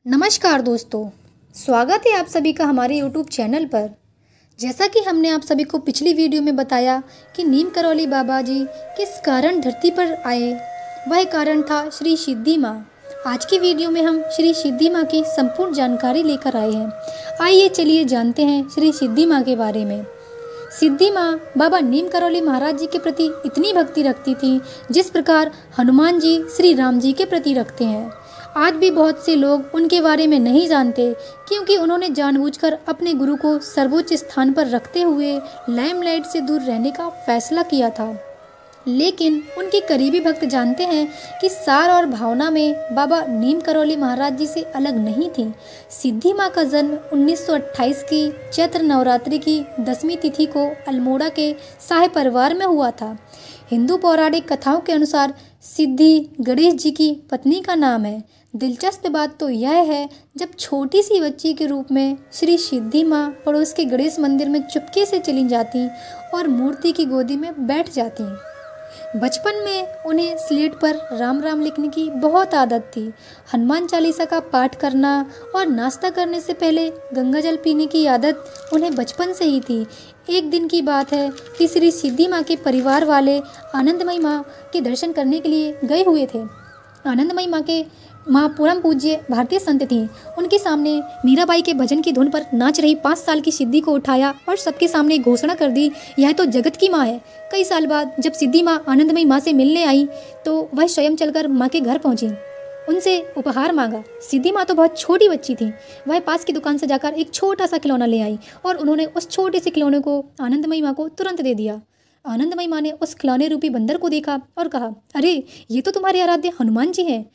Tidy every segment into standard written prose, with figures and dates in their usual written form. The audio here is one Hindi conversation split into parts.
नमस्कार दोस्तों, स्वागत है आप सभी का हमारे YouTube चैनल पर। जैसा कि हमने आप सभी को पिछली वीडियो में बताया कि नीम करौली बाबा जी किस कारण धरती पर आए, वह कारण था श्री सिद्धि माँ। आज की वीडियो में हम श्री सिद्धि माँ की संपूर्ण जानकारी लेकर आए हैं। आइए चलिए जानते हैं श्री सिद्धि माँ के बारे में। सिद्धि माँ बाबा नीम करौली महाराज जी के प्रति इतनी भक्ति रखती थी जिस प्रकार हनुमान जी श्री राम जी के प्रति रखते हैं। आज भी बहुत से लोग उनके बारे में नहीं जानते क्योंकि उन्होंने जानबूझकर अपने गुरु को सर्वोच्च स्थान पर रखते हुए लाइमलाइट से दूर रहने का फैसला किया था। लेकिन उनके करीबी भक्त जानते हैं कि सार और भावना में बाबा नीम करौली महाराज जी से अलग नहीं थी। सिद्धि माँ का जन्म 1928 की चैत्र नवरात्रि की 10वीं तिथि को अल्मोड़ा के शाह परिवार में हुआ था। हिंदू पौराणिक कथाओं के अनुसार सिद्धि गणेश जी की पत्नी का नाम है। दिलचस्प बात तो यह है, जब छोटी सी बच्ची के रूप में श्री सिद्धि माँ पड़ोस के गणेश मंदिर में चुपके से चली जाती और मूर्ति की गोदी में बैठ जाती। बचपन में उन्हें स्लेट पर राम राम लिखने की बहुत आदत थी। हनुमान चालीसा का पाठ करना और नाश्ता करने से पहले गंगा जल पीने की आदत उन्हें बचपन से ही थी। एक दिन की बात है कि श्री सिद्धि माँ के परिवार वाले आनंदमयी माँ के दर्शन करने के लिए गए हुए थे। आनंदमयी माँ परम पूज्य भारतीय संत थीं। उनके सामने मीराबाई के भजन की धुन पर नाच रही 5 साल की सिद्धि को उठाया और सबके सामने घोषणा कर दी, यह तो जगत की माँ है। कई साल बाद जब सिद्धि माँ आनंदमयी माँ से मिलने आई तो वह स्वयं चलकर माँ के घर पहुंची, उनसे उपहार मांगा। सिद्धि माँ तो बहुत छोटी बच्ची थी। वह पास की दुकान से जाकर एक छोटा सा खिलौना ले आई और उन्होंने उस छोटे से खिलौने को आनंदमयी माँ को तुरंत दे दिया। आनंदमयी माँ ने उस खिलौने रूपी बंदर को देखा और कहा, अरे ये तो तुम्हारे आराध्य हनुमान जी हैं।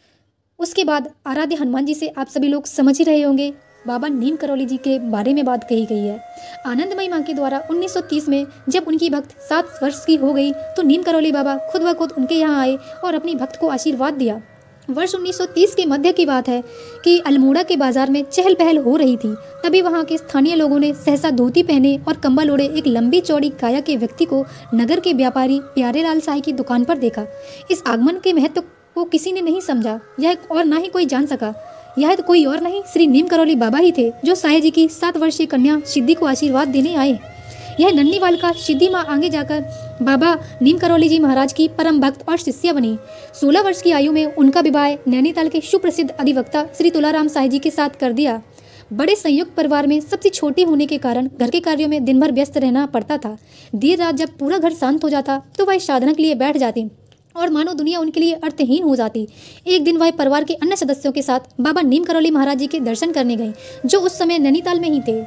उसके बाद आराध्य हनुमान जी से आप सभी लोग समझ ही रहे होंगे, बाबा नीम करौली जी के बारे में बात कही गई है। आनंदमयी माँ के द्वारा 1930 में जब उनकी भक्त 7 वर्ष की हो गई तो नीम करौली बाबा खुद ब खुद उनके यहाँ आए और अपनी भक्त को आशीर्वाद दिया। वर्ष 1930 के मध्य की बात है कि अल्मोड़ा के बाजार में चहल पहल हो रही थी। तभी वहाँ के स्थानीय लोगों ने सहसा धोती पहने और कंबल ओढ़े एक लंबी चौड़ी काया के व्यक्ति को नगर के व्यापारी प्यारेलाल शाही की दुकान पर देखा। इस आगमन के महत्व को किसी ने नहीं समझा, यह और ना ही कोई जान सका। यह तो कोई और नहीं, श्री नीम करौली बाबा ही थे जो साया जी की 7 वर्षीय कन्या सिद्धि को आशीर्वाद देने आए। यह नन्ही बालिका सिद्धि माँ आगे जाकर बाबा नीम करौली जी महाराज की परम भक्त और शिष्या बनी। 16 वर्ष की आयु में उनका विवाह नैनीताल के सुप्रसिद्ध अधिवक्ता श्री तुलाराम शाही जी के साथ कर दिया। बड़े संयुक्त परिवार में सबसे छोटी होने के कारण घर के कार्यों में दिन भर व्यस्त रहना पड़ता था। देर रात जब पूरा घर शांत हो जाता तो वह साधना के लिए बैठ जाती और मानो दुनिया उनके लिए अर्थहीन हो जाती। एक दिन वह परिवार के अन्य सदस्यों के साथ बाबा नीम करौली महाराज जी के दर्शन करने गई, जो उस समय नैनीताल में ही थे।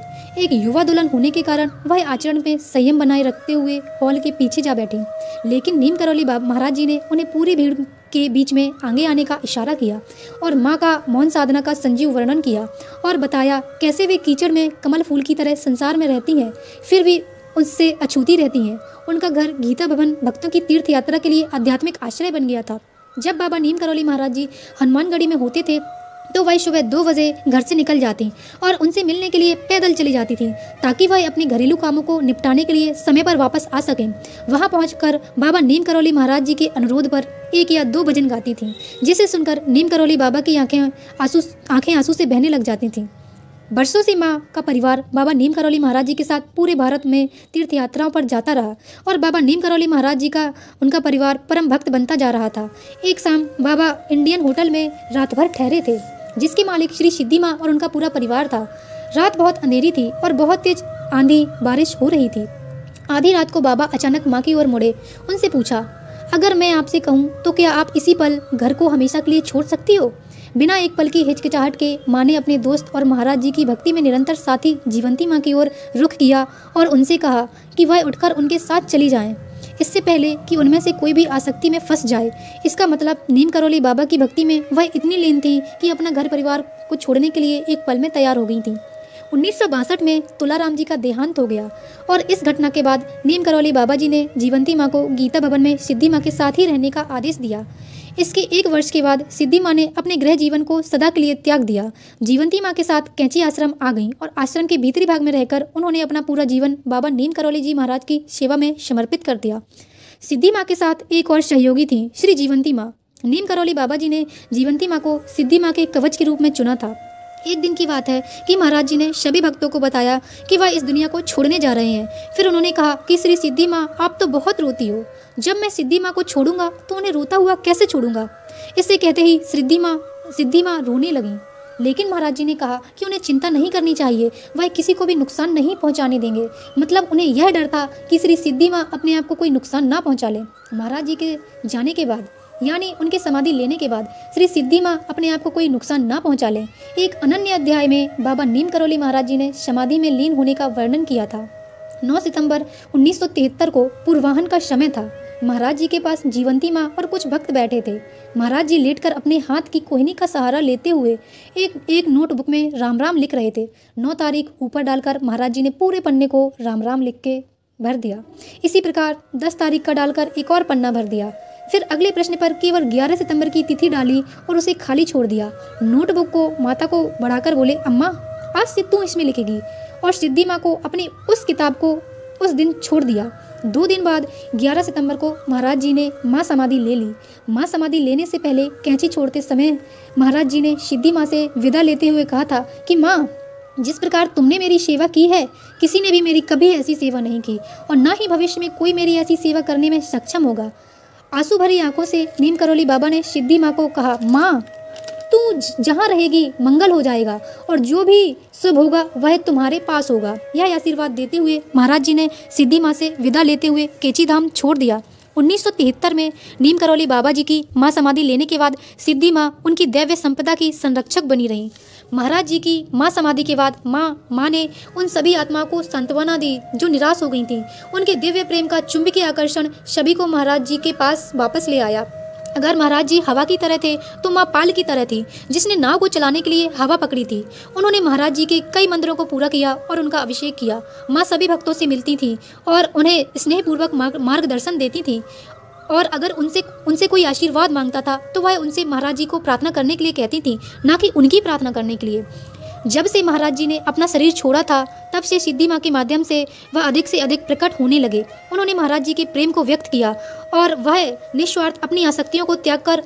एक युवा दुल्हन होने के कारण वह आचरण में संयम बनाए रखते हुए हॉल के पीछे जा बैठी। लेकिन नीम करौली महाराज जी ने उन्हें पूरी भीड़ के बीच में आगे आने का इशारा किया और माँ का मौन साधना का संजीव वर्णन किया और बताया कैसे वे कीचड़ में कमल फूल की तरह संसार में रहती हैं, फिर भी उससे अछूती रहती हैं। उनका घर गीता भवन भक्तों की तीर्थ यात्रा के लिए आध्यात्मिक आश्रय बन गया था। जब बाबा नीम करौली महाराज जी हनुमानगढ़ी में होते थे तो वह सुबह 2 बजे घर से निकल जाती और उनसे मिलने के लिए पैदल चली जाती थी ताकि वह अपने घरेलू कामों को निपटाने के लिए समय पर वापस आ सकें। वहां पहुंचकर बाबा नीम करौली महाराज जी के अनुरोध पर 1 या 2 भजन गाती थी, जिसे सुनकर नीम करौली बाबा की आंखें आंसू से बहने लग जाती थीं। वर्षों से माँ का परिवार बाबा नीम करौली महाराज जी के साथ पूरे भारत में तीर्थ यात्राओं पर जाता रहा और बाबा नीम करौली महाराज जी का उनका परिवार परम भक्त बनता जा रहा था। एक शाम बाबा इंडियन होटल में रात भर ठहरे थे, जिसके मालिक श्री सिद्धि माँ और उनका पूरा परिवार था। रात बहुत अंधेरी थी और बहुत तेज आंधी बारिश हो रही थी। आधी रात को बाबा अचानक माँ की ओर मुड़े, उनसे पूछा, अगर मैं आपसे कहूँ तो क्या आप इसी पल घर को हमेशा के लिए छोड़ सकती हो? बिना एक पल की हिचकिचाहट के माँ ने अपने दोस्त और महाराज जी की भक्ति में निरंतर साथी जीवंती माँ की ओर रुख किया और उनसे कहा कि वह उठकर उनके साथ चली जाएं, इससे पहले कि उनमें से कोई भी आसक्ति में फंस जाए। इसका मतलब नीम करौली बाबा की भक्ति में वह इतनी लीन थी कि अपना घर परिवार को छोड़ने के लिए एक पल में तैयार हो गई थी। 1962 में तुलाराम जी का देहांत हो गया और इस घटना के बाद नीम करौली बाबा जी ने जीवंती माँ को गीता भवन में सिद्धि माँ के साथ ही रहने का आदेश दिया। इसके 1 वर्ष के बाद सिद्धि माँ ने अपने गृह जीवन को सदा के लिए त्याग दिया। जीवंती माँ के साथ कैंची आश्रम आ गईं और आश्रम के भीतरी भाग में रहकर उन्होंने अपना पूरा जीवन बाबा नीम करौली जी महाराज की सेवा में समर्पित कर दिया। सिद्धि माँ के साथ एक और सहयोगी थी श्री जीवंती माँ। नीम करौली बाबा जी ने जीवंती माँ को सिद्धि माँ के कवच के रूप में चुना था। एक दिन की बात है कि महाराज जी ने सभी भक्तों को बताया कि वह इस दुनिया को छोड़ने जा रहे हैं। फिर उन्होंने कहा कि श्री सिद्धि माँ, आप तो बहुत रोती हो। जब मैं सिद्धि माँ को छोड़ूंगा तो उन्हें रोता हुआ कैसे छोड़ूंगा। इससे कहते ही सिद्धि माँ रोने लगी। लेकिन महाराज जी ने कहा कि उन्हें चिंता नहीं करनी चाहिए, वह किसी को भी नुकसान नहीं पहुंचाने देंगे। मतलब उन्हें यह डर था कि श्री सिद्धि माँ अपने आप को कोई नुकसान ना पहुंचा ले। महाराज जी के जाने के बाद, यानी उनके समाधि लेने के बाद, श्री सिद्धि माँ अपने आप को कोई नुकसान ना पहुंचा ले। एक अनन्य अध्याय में बाबा नीम करौली महाराज जी ने समाधि में लीन होने का वर्णन किया था। 9 सितंबर 1973 को पूर्वाहन का समय था। महाराज जी के पास जीवंती माँ और कुछ भक्त बैठे थे। महाराज जी लेटकर अपने हाथ की कोहनी का सहारा लेते हुए एक नोटबुक में राम राम लिख रहे थे। 9 तारीख ऊपर डालकर महाराज जी ने पूरे पन्ने को राम राम लिख के भर दिया। इसी प्रकार 10 तारीख का डालकर एक और पन्ना भर दिया। फिर अगले प्रश्न पर केवल 11 सितंबर की तिथि डाली और उसे खाली छोड़ दिया। नोटबुक को माता को बढ़ाकर बोले, अम्मा आज से तू इसमें लिखेगी। और सिद्धि माँ को अपनी उस किताब को उस दिन छोड़ दिया। 2 दिन बाद 11 सितंबर को महाराज जी ने माँ समाधि ले ली। माँ समाधि लेने से पहले कैंची छोड़ते समय महाराज जी ने सिद्धि माँ से विदा लेते हुए कहा था कि माँ, जिस प्रकार तुमने मेरी सेवा की है, किसी ने भी मेरी कभी ऐसी सेवा नहीं की और ना ही भविष्य में कोई मेरी ऐसी सेवा करने में सक्षम होगा। आंसू भरी आंखों से नीम करौली बाबा ने सिद्धि माँ को कहा, माँ तू जहाँ रहेगी मंगल हो जाएगा और जो भी शुभ होगा वह तुम्हारे पास होगा। यह आशीर्वाद देते हुए महाराज जी ने सिद्धि माँ से विदा लेते हुए केची धाम छोड़ दिया। 1973 में नीम करौली बाबा जी की माँ समाधि लेने के बाद सिद्धि माँ उनकी दैव्य संपदा की संरक्षक बनी रहीं। महाराज जी की माँ समाधि के बाद माँ ने उन सभी आत्माओं को सांत्वना दी जो निराश हो गई थीं। उनके दिव्य प्रेम का चुंबकीय आकर्षण सभी को महाराज जी के पास वापस ले आया। अगर महाराज जी हवा की तरह थे तो माँ पाल की तरह थी, जिसने नाव को चलाने के लिए हवा पकड़ी थी। उन्होंने महाराज जी के कई मंदिरों को पूरा किया और उनका अभिषेक किया। माँ सभी भक्तों से मिलती थी और उन्हें स्नेहपूर्वक मार्गदर्शन देती थी। और अगर उनसे कोई आशीर्वाद मांगता था तो वह उनसे महाराज जी को प्रार्थना करने के लिए कहती थी, ना कि उनकी प्रार्थना करने के लिए। जब से महाराज जी ने अपना शरीर छोड़ा था तब से सिद्धि माँ के माध्यम से वह अधिक से अधिक प्रकट होने लगे। उन्होंने महाराज जी के प्रेम को व्यक्त किया और वह निस्वार्थ अपनी आसक्तियों को त्याग कर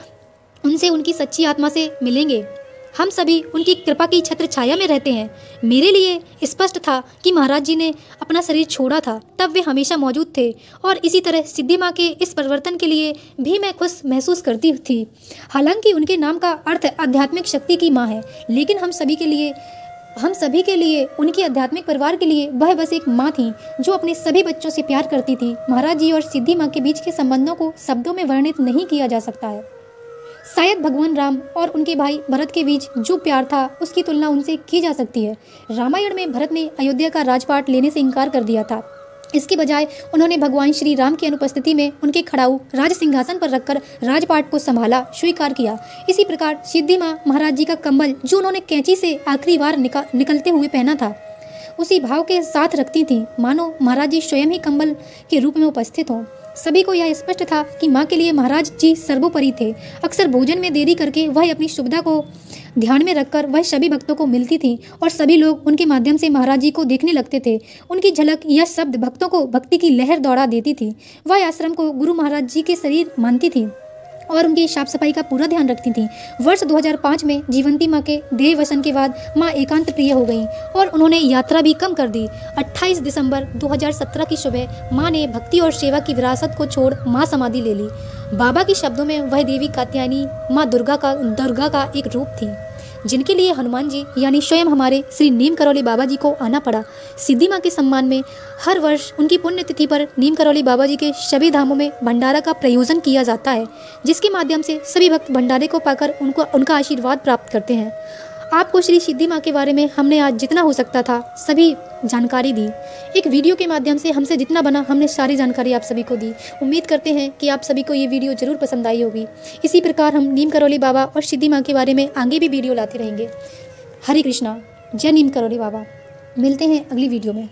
उनसे उनकी सच्ची आत्मा से मिलेंगे। हम सभी उनकी कृपा की छत्र छाया में रहते हैं। मेरे लिए स्पष्ट था कि महाराज जी ने अपना शरीर छोड़ा था तब वे हमेशा मौजूद थे और इसी तरह सिद्धि माँ के इस परिवर्तन के लिए भी मैं खुश महसूस करती थी। हालांकि उनके नाम का अर्थ आध्यात्मिक शक्ति की माँ है, लेकिन हम सभी के लिए उनके आध्यात्मिक परिवार के लिए वह बस एक माँ थी जो अपने सभी बच्चों से प्यार करती थी। महाराज जी और सिद्धि माँ के बीच के संबंधों को शब्दों में वर्णित नहीं किया जा सकता है। शायद भगवान राम और उनके भाई भरत के बीच जो प्यार था उसकी तुलना उनसे की जा सकती है। रामायण में भरत ने अयोध्या का राजपाट लेने से इनकार कर दिया था। इसके बजाय उन्होंने भगवान श्री राम की अनुपस्थिति में उनके खड़ाऊ राज सिंहासन पर रखकर राजपाट को संभाला, स्वीकार किया। इसी प्रकार सिद्धि माँ महाराज जी का कंबल जो उन्होंने कैंची से आखिरी बार निकलते हुए पहना था उसी भाव के साथ रखती थी, मानो महाराज जी स्वयं ही कंबल के रूप में उपस्थित हों। सभी को यह स्पष्ट था कि माँ के लिए महाराज जी सर्वोपरि थे। अक्सर भोजन में देरी करके वह अपनी सुविधा को ध्यान में रखकर वह सभी भक्तों को मिलती थी और सभी लोग उनके माध्यम से महाराज जी को देखने लगते थे। उनकी झलक या शब्द भक्तों को भक्ति की लहर दौड़ा देती थी। वह आश्रम को गुरु महाराज जी के शरीर मानती थी और उनकी साफ सफाई का पूरा ध्यान रखती थी। वर्ष 2005 में जीवंती माँ के देह वसन के बाद माँ एकांत प्रिय हो गईं और उन्होंने यात्रा भी कम कर दी। 28 दिसंबर 2017 की सुबह माँ ने भक्ति और सेवा की विरासत को छोड़ माँ समाधि ले ली। बाबा के शब्दों में वह देवी कात्यायनी माँ दुर्गा का एक रूप थी, जिनके लिए हनुमान जी यानी स्वयं हमारे श्री नीम करौली बाबा जी को आना पड़ा। सिद्धि माँ के सम्मान में हर वर्ष उनकी पुण्यतिथि पर नीम करौली बाबा जी के सभी धामों में भंडारा का प्रयोजन किया जाता है, जिसके माध्यम से सभी भक्त भंडारे को पाकर उनका आशीर्वाद प्राप्त करते हैं। आपको श्री सिद्धि माँ के बारे में हमने आज जितना हो सकता था सभी जानकारी दी। एक वीडियो के माध्यम से हमसे जितना बना हमने सारी जानकारी आप सभी को दी। उम्मीद करते हैं कि आप सभी को ये वीडियो जरूर पसंद आई होगी। इसी प्रकार हम नीम करौली बाबा और सिद्धि माँ के बारे में आगे भी वीडियो लाते रहेंगे। हरे कृष्णा, जय नीम करौली बाबा। मिलते हैं अगली वीडियो में।